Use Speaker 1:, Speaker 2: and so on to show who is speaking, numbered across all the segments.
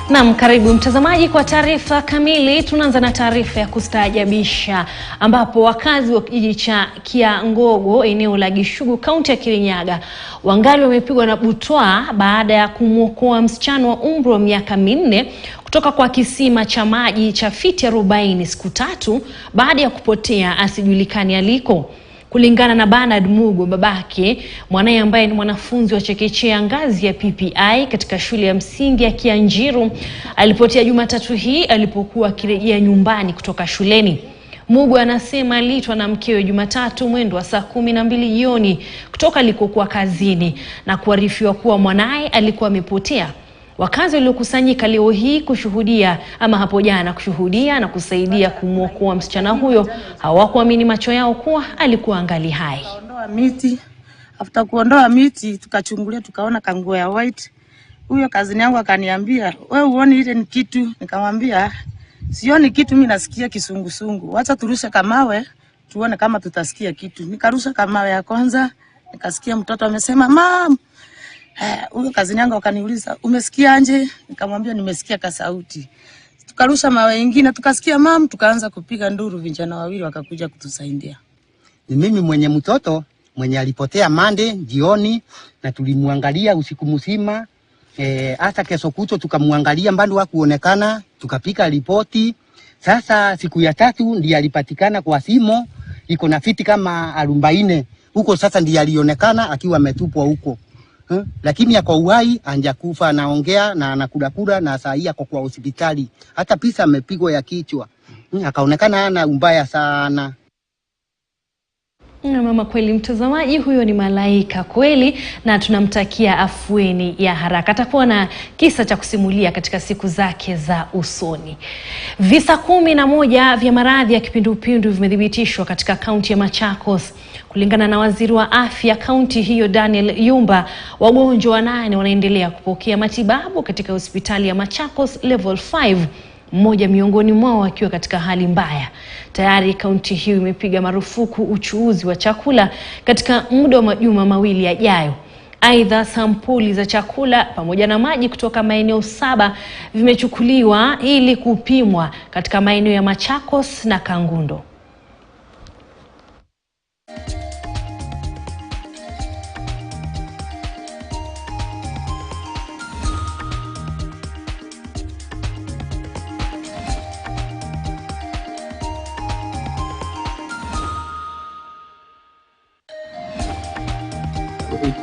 Speaker 1: Naam, karibu mtazamaji kwa taarifa kamili. Tunaanza na taarifa ya kustaajabisha ambapo wakazi wa kijiji cha Kiangogo eneo la Gishugu kaunti ya Kirinyanya wangali wamepigwa na butwa baada ya kumwokoa msichana wa umri wa miaka 4 kutoka kwa kisima cha maji cha fiti 40 siku 3 baada ya kupotea asijulikani aliko. Kulingana na Baada babake, mwanae ambaye ni mwanafunzi wa chekechea ngazi ya PPI katika shule ya msingi ya Kianjiru, alipotea Jumatatu hii alipokuwa akirejea nyumbani kutoka shuleni. Mugu anasema aliitwa na mkewe Jumatatu mwendo wa saa 12 jioni kutoka alikokuwa kazini na kuarifiwa kuwa mwanae alikuwa amepotea. Wakazi waliokusanyika leo hii kushuhudia ama hapo jana kushuhudia na kusaidia kumwokoa msichana huyo hawakuamini macho yao kuwa alikuwa angali hai.
Speaker 2: Kuondoa miti, after kuondoa miti tukachungulia tukaona kanguo ya white. Huyo kazini yangu akaniambia, "Wewe uone ile ni kitu?" Nikamwambia, "Sioni kitu, mimi nasikia kisungusungu. Wacha turushe kamawe tuone kama tutasikia kitu." Nikarusha kamawe ya kwanza, nikasikia mtoto amesema, "Mam." Huyo kazini yangu akaniuliza, "Umesikia anje?" Nikamwambia nimesikia ka sauti. Tukarusha mawe mengine tukasikia mam, tukaanza kupiga nduru, vijana wawili wakakuja kutusaidia.
Speaker 3: Ni mimi mwenye mtoto mwenye alipotea Monday jioni na tulimwangalia usiku mzima. Hata kesho kutwa tukamwangalia bado hakuonekana, tukapika ripoti. Sasa siku ya 3 ndiye alipatikana kwa simo, iko na fiti kama 40. Huko sasa ndiye alionekana akiwa ametupwa huko. Lakini yako uhai, anjakufa, anaongea na anakula na saa hii kwa hospitali. Hata pisa amepigwa ya kichwa. Akaonekana ana mbaya sana.
Speaker 1: Na mama, kweli mtazamaji, huyo ni malaika kweli na tunamtakia afueni ya haraka. Atakuwa na kisa cha kusimulia katika siku zake za usoni. Visa 11 vya maradhi ya kipindupindu vimethibitishwa katika kaunti ya Machakos. Kulingana na waziri wa afya kaunti hiyo Daniel Yumba, wagonjwa 8 wanaendelea kupokea matibabu katika hospitali ya Machakos level 5. Mmoja miongoni mwao akiwa katika hali mbaya. Tayari kaunti hiyo imepiga marufuku uchuuzi wa chakula katika muda wa majuma 2 yajayo. Aidha, sampuli za chakula pamoja na maji kutoka maeneo 7 vimechukuliwa ili kupimwa katika maeneo ya Machakos na Kangundo.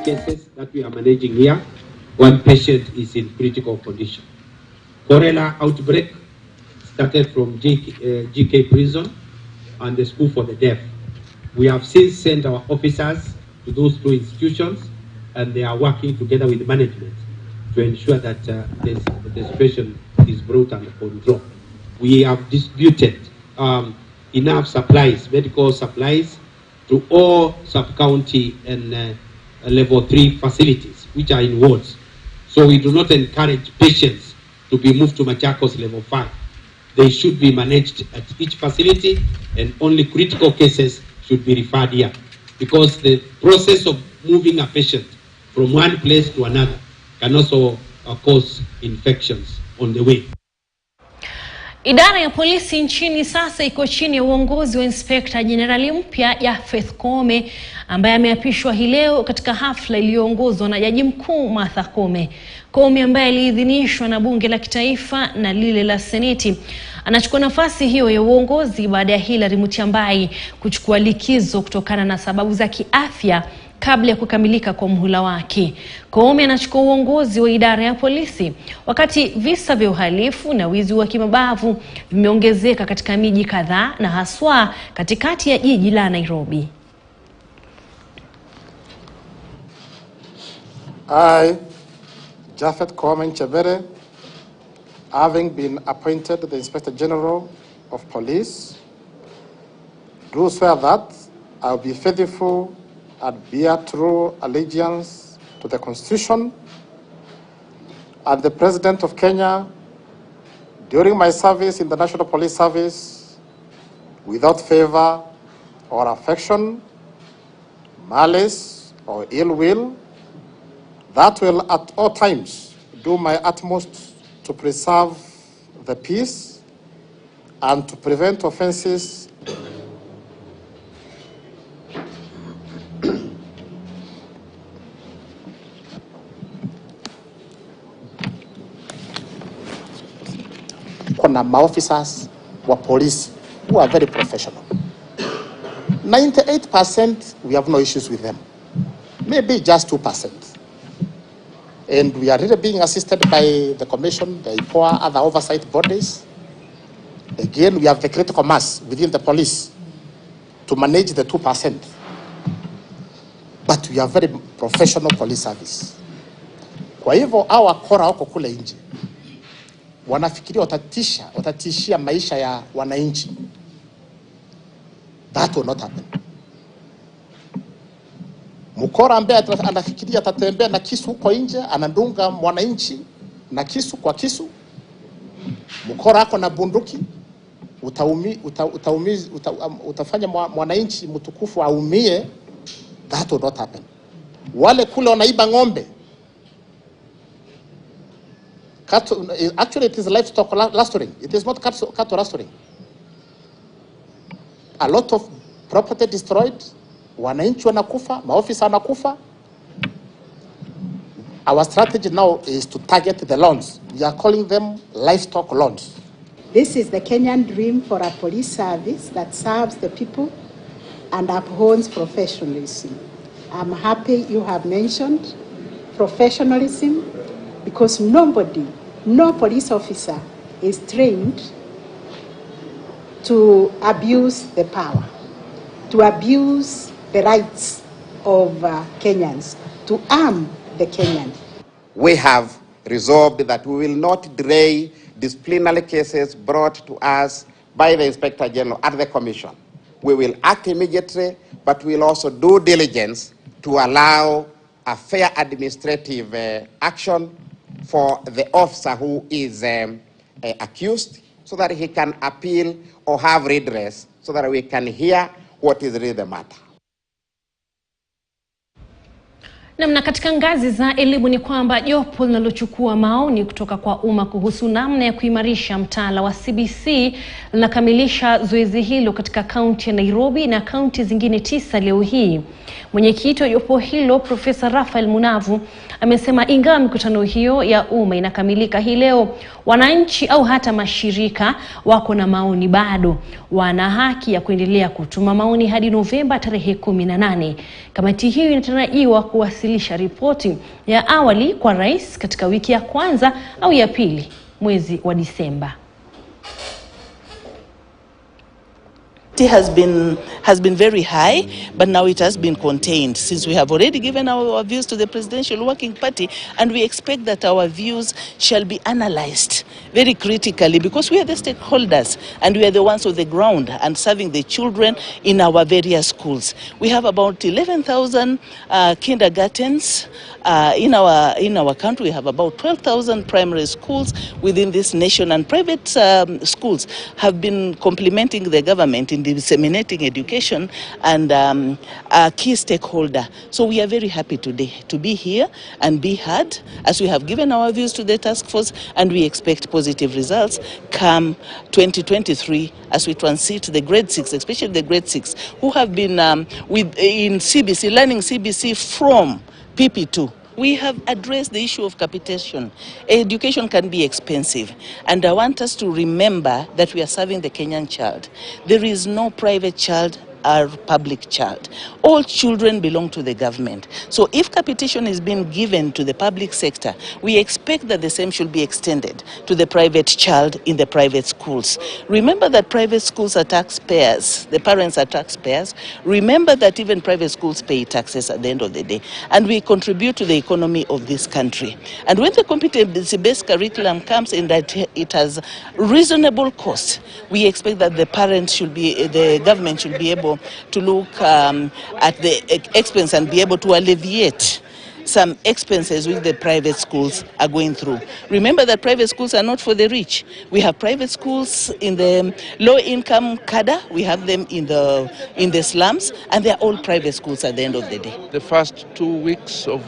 Speaker 4: Cases that we are managing here, one patient is in critical condition. Cholera outbreak started from GK prison and the school for the deaf. We have since sent our officers to those 2 institutions and they are working together with management to ensure that the situation is brought under control. We have distributed enough supplies, medical supplies, to all sub-county and level 3 facilities which are in wards. So we do not encourage patients to be moved to Machakos level 5. They should be managed at each facility and only critical cases should be referred here, because the process of moving a patient from one place to another can also cause infections on the way.
Speaker 1: Idara ya polisi nchini sasa iko chini ya uongozi wa Inspector General mpya ya Faith Koome ambaye ameapishwa hii leo katika hafla iliyoongozwa na Jaji Mkuu Martha Koome. Koome ambaye aliidhinishwa na bunge la kitaifa na lile la seneti anachukua nafasi hiyo ya uongozi baada ya Hilary Mutyambai kuchukua likizo kutokana na sababu za kiafya kabla ya kukamilika kwa muhula wake. Koome anachukua uongozi wa idara ya polisi wakati visa vya uhalifu na wizi wa kimabavu vimeongezeka katika miji kadhaa na haswa katikati ya jiji la Nairobi.
Speaker 5: I, Japhet Koome Chebere, having been appointed the Inspector General of Police, do swear that I will be faithful and bear true allegiance to the Constitution and the President of Kenya during my service in the National Police Service, without favor or affection, malice or ill will, that will at all times do my utmost to preserve the peace and to prevent offenses kuna maofficers wa police who are very professional. 98% we have no issues with them. Maybe just 2%. And we are really being assisted by the commission, the IPOA, other oversight bodies. Again, we have the critical mass within the police to manage the 2%. But we are very professional police service. Kwa hivyo hawa kora wako kule nje wanafikiria watatishia maisha ya wananchi. That will not happen. Mkora ambaye anafikiria atatembea na kisu huko nje, anadunga mwananchi na kisu kwa kisu. Mkora ako na bunduki, utafanya mwananchi mtukufu aumie. That will not happen. Wale kule wanaiba ng'ombe. Actually, it is livestock rustling. It is not cattle rustling. A lot of property destroyed. Wananchi wanakufa, maofisa wanakufa. Our strategy now is to target the loans. We are calling them livestock loans.
Speaker 6: This is the Kenyan dream for a police service that serves the people and upholds professionalism. I'm happy you have mentioned professionalism, because no police officer is trained to abuse the power, to abuse the rights of Kenyans, to arm the Kenyan.
Speaker 7: We have resolved that we will not delay disciplinary cases brought to us by the Inspector General at the Commission. We will act immediately, but we will also do diligence to allow a fair administrative action for the officer who is accused, so that he can appeal or have redress, so that we can hear what is really the matter.
Speaker 1: Na katika ngazi za elimu ni kwamba jopo linalochukua maoni kutoka kwa umma kuhusu namna ya kuimarisha mtaala wa CBC linakamilisha zoezi hilo katika kaunti ya Nairobi na kaunti zingine 9 leo hii. Mwenyekiti wa jopo hilo Profesa Rafael Munavu amesema ingawa mikutano hiyo ya umma inakamilika hii leo, wananchi au hata mashirika wako na maoni bado. Wana haki ya kuendelea kutuma maoni hadi Novemba tarehe 18. Kamati hiyo inatarajiwa kuwasilisha ripoti ya awali kwa rais katika wiki ya kwanza au ya pili mwezi wa Disemba.
Speaker 8: Has been very high, but now it has been contained, since we have already given our views to the Presidential Working Party, and we expect that our views shall be analyzed very critically, because we are the stakeholders and we are the ones on the ground and serving the children in our various schools. We have about 11,000 kindergartens in our country. We have about 12,000 primary schools within this nation, and private schools have been complementing the government in disseminating education and a key stakeholder. So we are very happy today to be here and be heard, as we have given our views to the task force, and we expect positive results come 2023 as we transit the grade 6, especially the grade 6 who have been in CBC, learning CBC from PP2. We have addressed the issue of capitation. Education can be expensive, and I want us to remember that we are serving the Kenyan child. There is no private child or public child. All children belong to the government. So if capitation is being given to the public sector, we expect that the same should be extended to the private child in the private schools. Remember that private schools are taxpayers. The parents are taxpayers. Remember that even private schools pay taxes at the end of the day. And we contribute to the economy of this country. And when the competency-based curriculum comes in that it has reasonable cost, we expect that the government should be able to look at the expense and be able to alleviate some expenses which the private schools are going through. Remember that private schools are not for the rich. We have private schools in the low-income cadre, we have them in the slums, and they are all private schools at the end of the day.
Speaker 9: The first 2 weeks of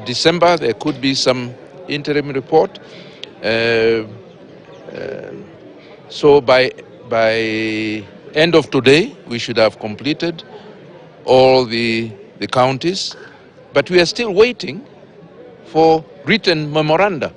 Speaker 9: December, there could be some interim report. So by end of today, we should have completed all the counties, but we are still waiting for written memoranda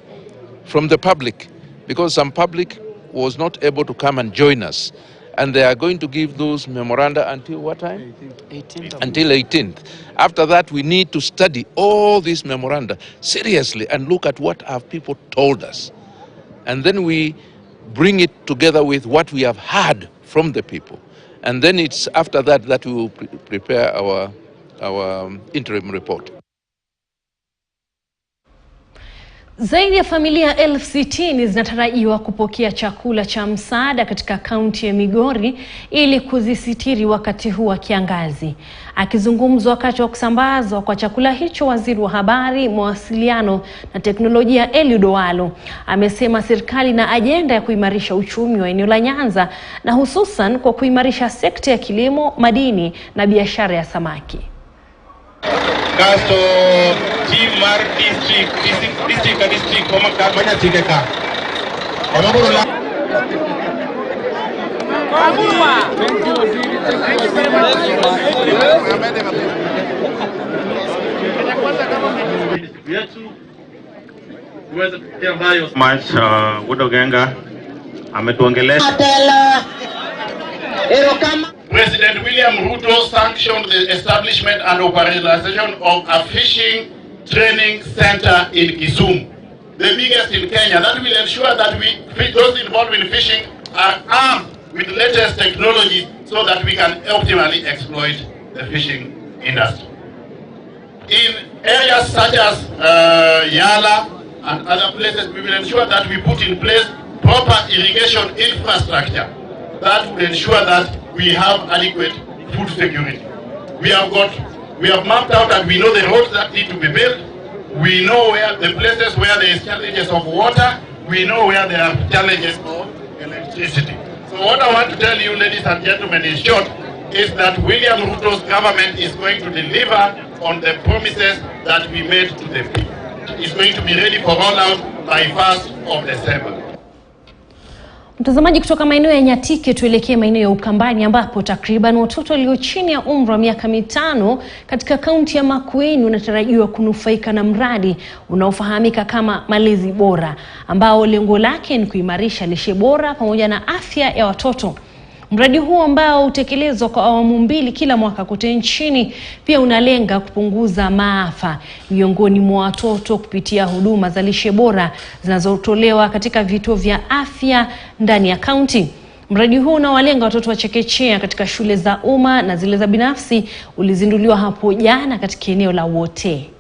Speaker 9: from the public, because some public was not able to come and join us. And they are going to give those memoranda until what time? 18th. Until 18th. After that, we need to study all these memoranda seriously and look at what our people told us. And then we bring it together with what we have heard from the people. And then it's after that that we will prepare our interim report.
Speaker 1: Zaidi ya familia 60,000 zinatarajiwa kupokea chakula cha msaada katika kaunti ya Migori ili kuzisitiri wakati huu wa kiangazi. Akizungumza wakati wa kusambazwa kwa chakula hicho, waziri wa habari, mawasiliano na teknolojia Eliud Owalo amesema serikali na ajenda ya kuimarisha uchumi wa eneo la Nyanza, na hususan kwa kuimarisha sekta ya kilimo, madini na biashara ya samaki.
Speaker 10: Kasto Timar district koma kabanya tigeka. Omabula.
Speaker 11: Udogenga ametuongelesha.
Speaker 10: President William Ruto sanctioned the establishment and operationalization of a fishing training center in Kisumu, the biggest in Kenya. That will ensure that those involved in fishing are armed with the latest technology so that we can optimally exploit the fishing industry. In areas such as Yala and other places, we will ensure that we put in place proper irrigation infrastructure that will ensure that we have adequate food security. We have mapped out and we know the roads that need to be built. We know where the places where there is challenges of water. We know where there are challenges of electricity. So what I want to tell you, ladies and gentlemen, in short, is that William Ruto's government is going to deliver on the promises that we made to the people. It's going to be ready for rollout by 1st of December.
Speaker 1: Mtazamaji, kutoka maeneo ya Nyatike tuelekee maeneo ya Ukambani, ambapo takriban watoto walio chini ya umri wa miaka 5 katika kaunti ya Makueni wanatarajiwa kunufaika na mradi unaofahamika kama malezi bora, ambao lengo lake ni kuimarisha lishe bora pamoja na afya ya watoto. Mradi huo ambao utekelezwa kwa awamu 2 kila mwaka kote nchini pia unalenga kupunguza maafa miongoni mwa watoto kupitia huduma za lishe bora zinazotolewa katika vituo vya afya ndani ya kaunti. Mradi huu unawalenga watoto wa chekechea katika shule za umma na zile za binafsi ulizinduliwa hapo jana katika eneo la Wote.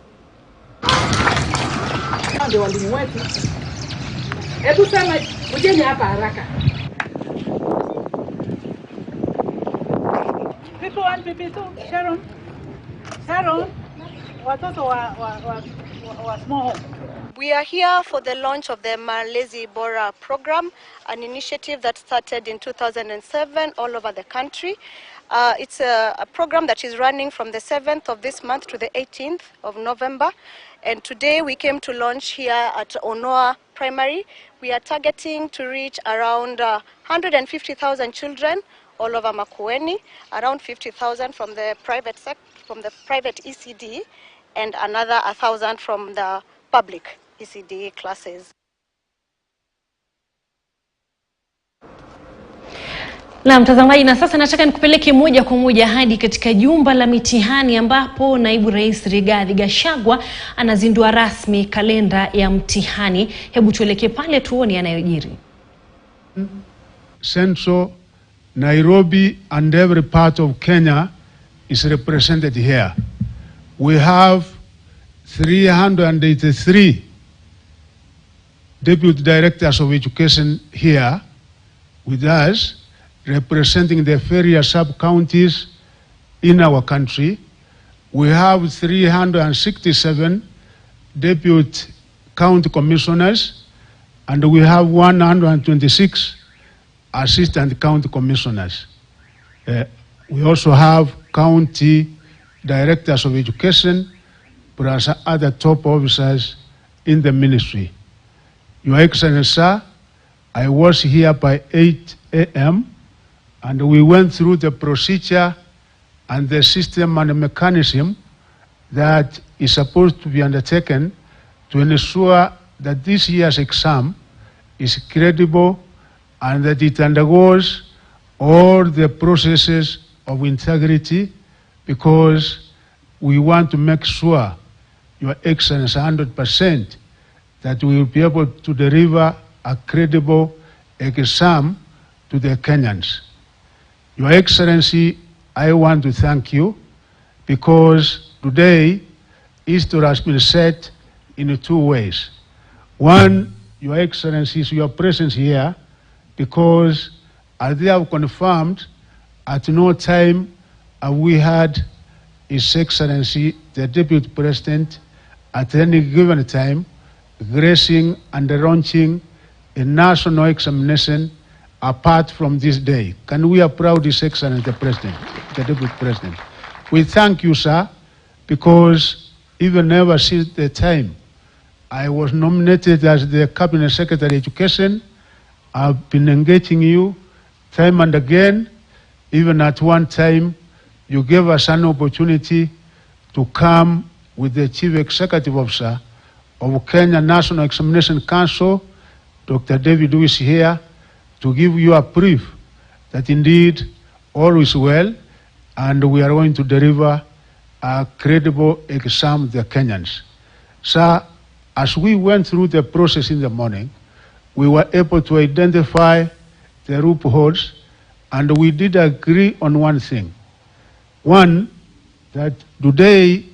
Speaker 12: Ndio walimu wetu. Hebu sema ujeni hapa haraka. Sharon, watoto wa small home.
Speaker 13: We are here for the launch of the Malezi Bora program, an initiative that started in 2007 all over the country. It's a program that is running from the 7th of this month to the 18th of November. And today we came to launch here at Onoa Primary. We are targeting to reach around 150,000 children all over Makueni, around 50,000 from the private ECD, and another 1,000 from the public ECD classes.
Speaker 1: Na mtazamaji, na sasa nataka nikupeleke moja kwa moja hadi katika jumba la mitihani, ambapo naibu rais Rigathi Gachagua anazindua rasmi kalenda ya mtihani. Hebu tuelekee pale tuone yanayojiri.
Speaker 14: Central, Nairobi and every part of Kenya is represented here. We have 383 deputy directors of education here with us, representing the various sub-counties in our country. We have 367 deputy county commissioners, and we have 126 assistant county commissioners. We also have county directors of education, plus other top officers in the ministry. Your Excellency, sir, I was here by 8 a.m. and we went through the procedure and the system and the mechanism that is supposed to be undertaken to ensure that this year's exam is credible and that it undergoes all the processes of integrity, because we want to make sure, Your Excellency, 100%, that we will be able to deliver a credible exam to the Kenyans. Your Excellency, I want to thank you because today history has been set in 2 ways. One, Your Excellency, is your presence here because, as they have confirmed, at no time have we had His Excellency, the Deputy President, at any given time, gracing and launching a national examination apart from this day. Can we applaud His Excellency, the President, the Deputy President? We thank you, sir, because even ever since the time I was nominated as the Cabinet Secretary of Education, I've been engaging you time and again. Even at one time, you gave us an opportunity to come with the Chief Executive Officer of Kenya National Examination Council, Dr. David, who is here, to give you a proof that indeed all is well and we are going to deliver a credible exam to the Kenyans. Sir, as we went through the process in the morning, we were able to identify the loopholes, and we did agree on one thing. One, that today,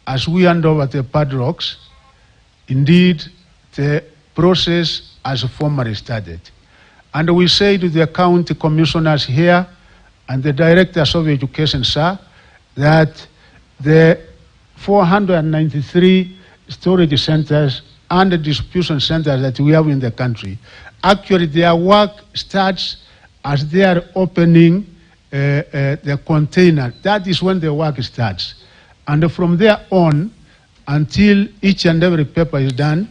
Speaker 14: as we hand over the padlocks, indeed, the process has formally started. And we say to the county commissioners here and the directors of education, sir, that the 493 storage centers and the distribution centers that we have in the country, actually their work starts as they are opening the container. That is when the work starts. And from there on, until each and every paper is done,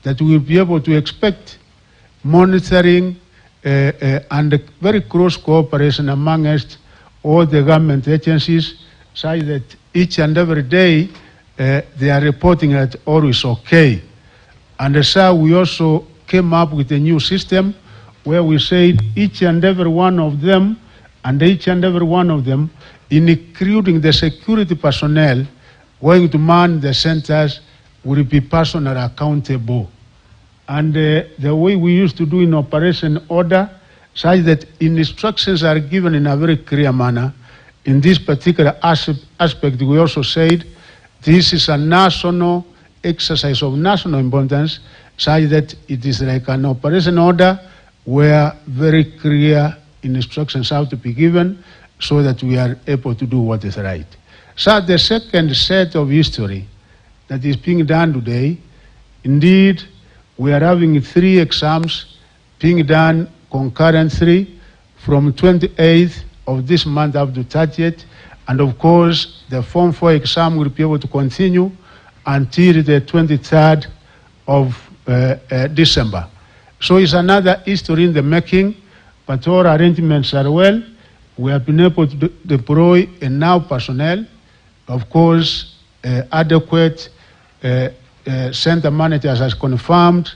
Speaker 14: that we will be able to expect monitoring and very close cooperation amongst all the government agencies, such that each and every day they are reporting that all is okay. And so we also came up with a new system where we said each and every one of them, including the security personnel going to man the centers, will be personally accountable. And the way we used to do in operation order, such that instructions are given in a very clear manner. In this particular aspect, we also said this is a national exercise of national importance, such that it is like an operation order where very clear instructions have to be given so that we are able to do what is right. So the second set of history that is being done today, indeed, we are having 3 exams being done concurrently from 28th of this month up to 30th. And of course, the Form 4 exam will be able to continue until the 23rd of December. So it's another history in the making, but all arrangements are well. We have been able to deploy enough personnel, of course, adequate center managers as confirmed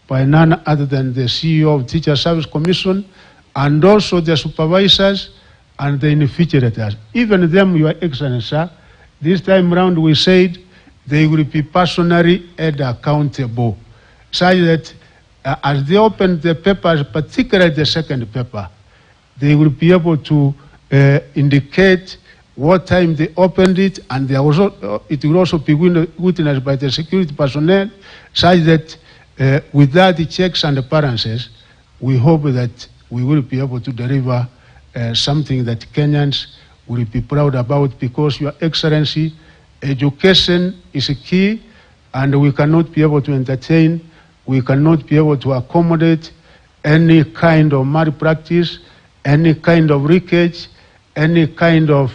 Speaker 14: by none other than the CEO of Teacher Service Commission, and also the supervisors and the invigilators. Even them, Your Excellency, sir, this time round we said they will be personally held accountable, such that as they open the papers, particularly the second paper, they will be able to indicate what time they opened it, and they also, it will also be witnessed by the security personnel, such that without the checks and appearances, we hope that we will be able to deliver something that Kenyans will be proud about, because, Your Excellency, education is a key, and we cannot be able to entertain, we cannot be able to accommodate any kind of malpractice, any kind of leakage, any kind of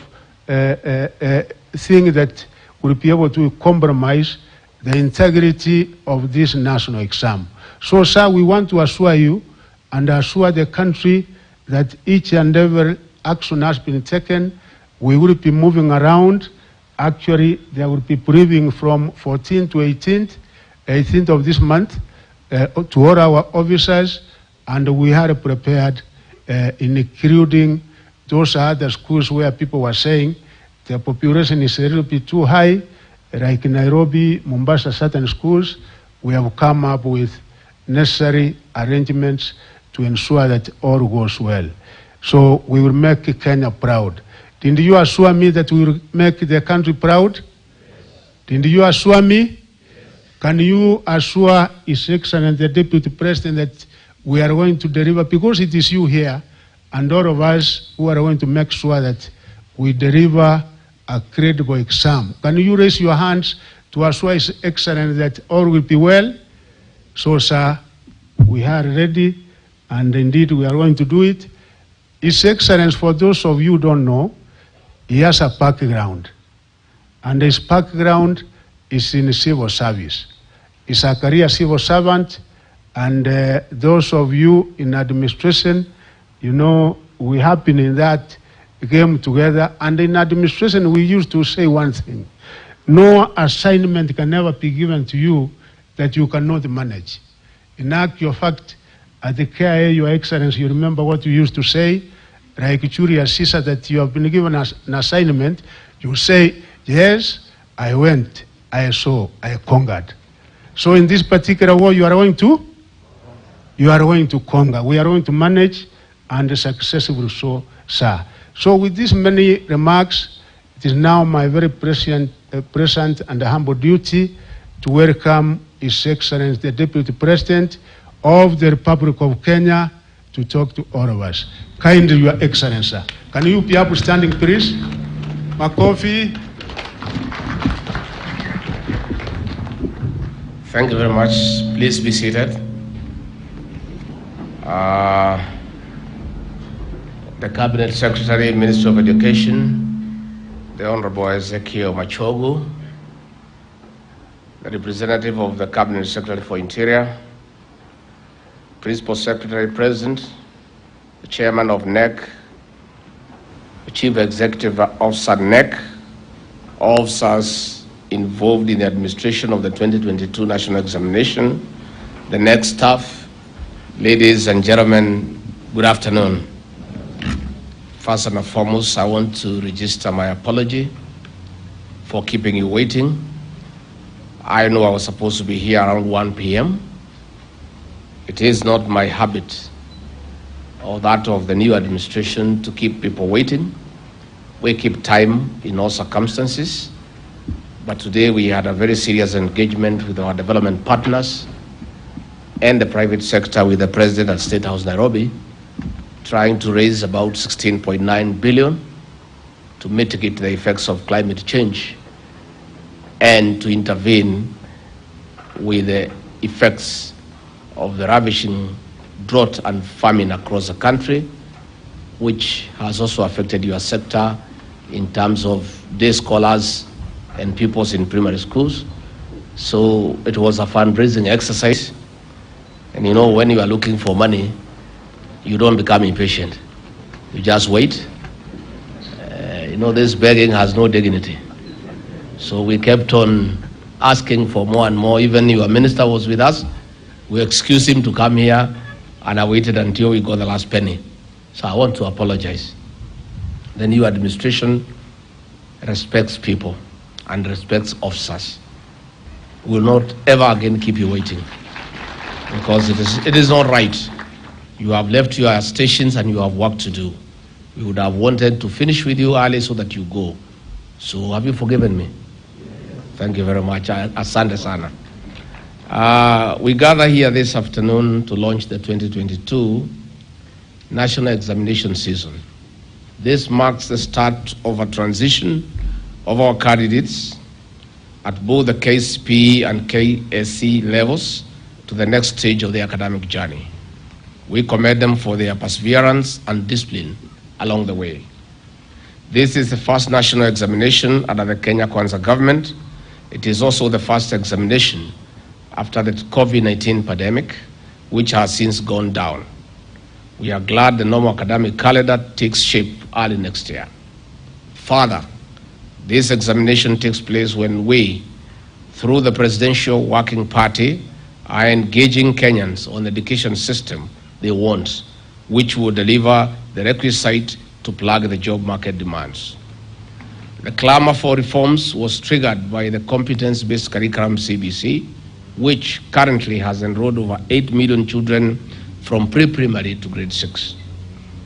Speaker 14: thing that will be able to compromise the integrity of this national exam. So, sir, we want to assure you and assure the country that each and every action has been taken. We will be moving around. Actually, there will be briefing from 14th to 18th of this month to all our officers, and we are prepared, including those other schools where people were saying the population is a little bit too high, like Nairobi, Mombasa, certain schools. We have come up with necessary arrangements to ensure that all goes well. So we will make Kenya proud. Did you assure me that we will make the country proud? Did you assure me? Can you assure His Excellency the Deputy President that we are going to deliver? Because it is you here and all of us who are going to make sure that we deliver a credible exam. Can you raise your hands to assure His Excellency that all will be well? So, sir, we are ready, and indeed we are going to do it. His Excellency, for those of you who don't know, he has a background, and his background is in civil service. He's a career civil servant, and those of you in administration, you know, we have been in that game together, and in administration we used to say one thing: no assignment can ever be given to you that you cannot manage. In actual fact, at the KIA, Your Excellency, you remember what you used to say, like Julius Caesar, that you have been given an assignment, you say, yes, I went, I saw, I conquered. So in this particular war, you are going to conquer. We are going to manage and successfully so, sir. So with these many remarks, it is now my very present and humble duty to welcome His Excellency the Deputy President of the Republic of Kenya to talk to all of us. Kindly, Your Excellency, sir. Can you be up standing, please? Makofi.
Speaker 15: Thank you very much. Please be seated. The Cabinet Secretary, Minister of Education, the Honorable Ezekiel Machogu, the representative of the Cabinet Secretary for Interior, Principal Secretary President, the Chairman of NEC, the Chief Executive Officer NEC, officers involved in the administration of the 2022 National Examination, the NEC staff, ladies and gentlemen, good afternoon. First and foremost, I want to register my apology for keeping you waiting. I know I was supposed to be here around 1 p.m. It is not my habit or that of the new administration to keep people waiting. We keep time in all circumstances. But today we had a very serious engagement with our development partners and the private sector with the President at State House Nairobi, trying to raise about 16.9 billion to mitigate the effects of climate change and to intervene with the effects of the ravishing drought and famine across the country, which has also affected your sector in terms of day scholars and pupils in primary schools. So it was a fundraising exercise. And you know, when you are looking for money, you don't become impatient. You just wait. You know, this begging has no dignity. So we kept on asking for more and more. Even your minister was with us. We excused him to come here, and I waited until we got the last penny. So I want to apologize. The new administration respects people and respects officers. We will not ever again keep you waiting, because it is not right. You have left your stations and you have work to do. We would have wanted to finish with you early so that you go. So have you forgiven me? Thank you very much. Asante sana. We gather here this afternoon to launch the 2022 National Examination Season. This marks the start of a transition of our candidates at both the KCPE and KSC levels to the next stage of the academic journey. We commend them for their perseverance and discipline along the way. This is the first national examination under the Kenya Kwanza government It is also the first examination after the COVID-19 pandemic, which has since gone down. We are glad the normal academic calendar takes shape early next year. Further, this examination takes place when we, through the Presidential Working Party, are engaging Kenyans on the education system they want, which will deliver the requisite to plug the job market demands. The clamor for reforms was triggered by the competence-based curriculum CBC, which currently has enrolled over 8 million children from pre-primary to grade 6.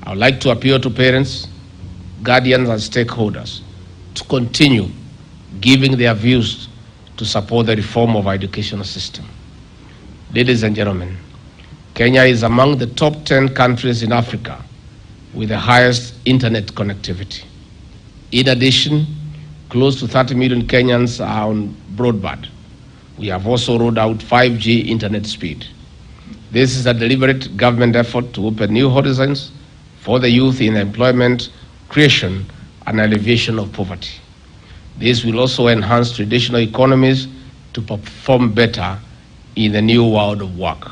Speaker 15: I would like to appeal to parents, guardians, and stakeholders to continue giving their views to support the reform of our educational system. Ladies and gentlemen, Kenya is among the top 10 countries in Africa with the highest internet connectivity. In addition, close to 30 million Kenyans are on broadband. We have also rolled out 5G internet speed. This is a deliberate government effort to open new horizons for the youth in employment, creation, and alleviation of poverty. This will also enhance traditional economies to perform better in the new world of work.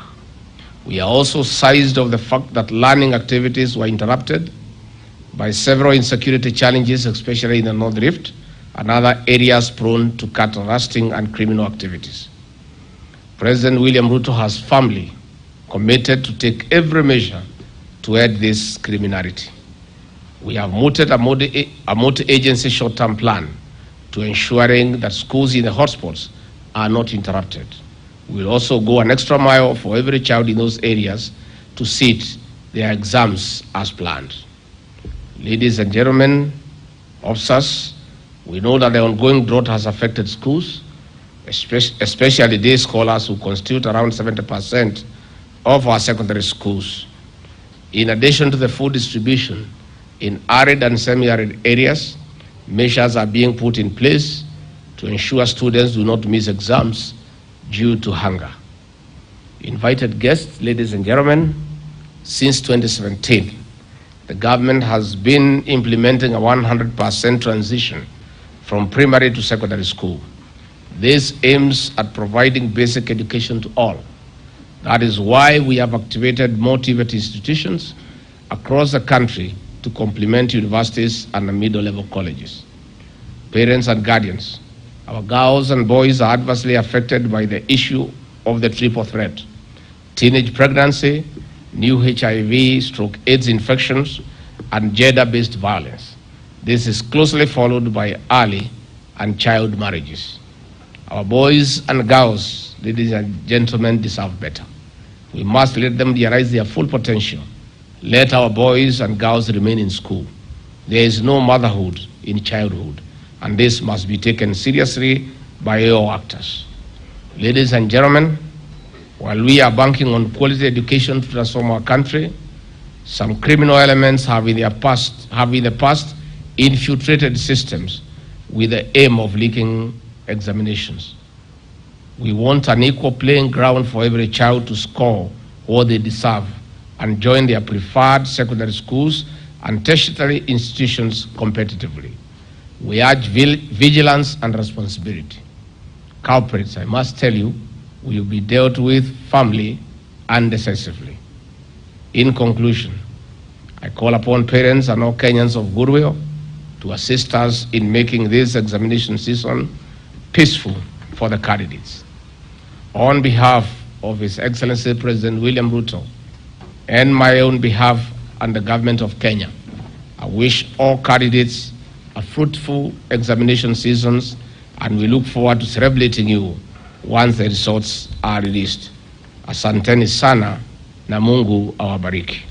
Speaker 15: We are also seized of the fact that learning activities were interrupted by several insecurity challenges, especially in the North Rift and other areas prone to cattle rusting and criminal activities. President William Ruto has firmly committed to take every measure to end this criminality. We have mooted a multi-agency short-term plan to ensuring that schools in the hotspots are not interrupted. We will also go an extra mile for every child in those areas to sit their exams as planned. Ladies and gentlemen, officers, we know that the ongoing drought has affected schools, especially day scholars who constitute around 70% of our secondary schools. In addition to the food distribution in arid and semi-arid areas, measures are being put in place to ensure students do not miss exams due to hunger. Invited guests, ladies and gentlemen, since 2017, the government has been implementing a 100% transition from primary to secondary school. This aims at providing basic education to all. That is why we have activated more TVET institutions across the country to complement universities and the middle-level colleges. Parents and guardians, our girls and boys are adversely affected by the issue of the triple threat: teenage pregnancy, new HIV/AIDS infections, and gender-based violence. This is closely followed by early and child marriages. Our boys and girls, ladies and gentlemen, deserve better. We must let them realize their full potential. Let our boys and girls remain in school. There is no motherhood in childhood, and this must be taken seriously by all actors. Ladies and gentlemen, while we are banking on quality education to transform our country, some criminal elements have in the past infiltrated systems with the aim of leaking examinations. We want an equal playing ground for every child to score what they deserve and join their preferred secondary schools and tertiary institutions competitively. We urge vigilance and responsibility. Culprits, I must tell you, will be dealt with firmly and decisively. In conclusion, I call upon parents and all Kenyans of goodwill to assist us in making this examination season peaceful for the candidates. On behalf of His Excellency President William Ruto and my own behalf and the government of Kenya, I wish all candidates a fruitful examination seasons, and we look forward to celebrating you once the results are released. Asanteni sana na Mungu awabariki.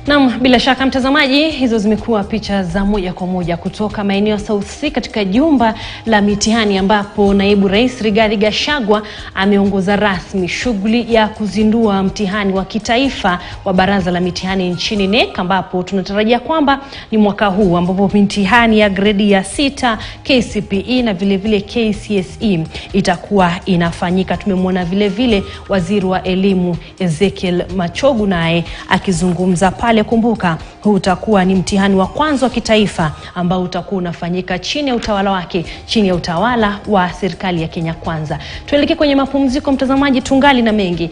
Speaker 1: Naam, bila shaka mtazamaji, hizo zimekuwa picha za moja kwa moja kutoka maeneo South C katika jumba la mitihani, ambapo naibu rais Rigathi Gachagua ameongoza rasmi shughuli ya kuzindua mtihani wa kitaifa wa baraza la mitihani nchini NEC, ambapo tunatarajia kwamba ni mwaka huu ambapo mitihani ya gredi ya 6 KCPE na vile vile KCSE itakuwa inafanyika. Tumemwona vile vile waziri wa elimu Ezekiel Machogu naye akizungumza pale serikali. Kumbuka, huu utakuwa ni mtihani wa kwanza wa kitaifa ambao utakuwa unafanyika chini ya utawala wa serikali ya Kenya Kwanza. Tuelekee kwenye mapumziko, mtazamaji, tungali na mengi.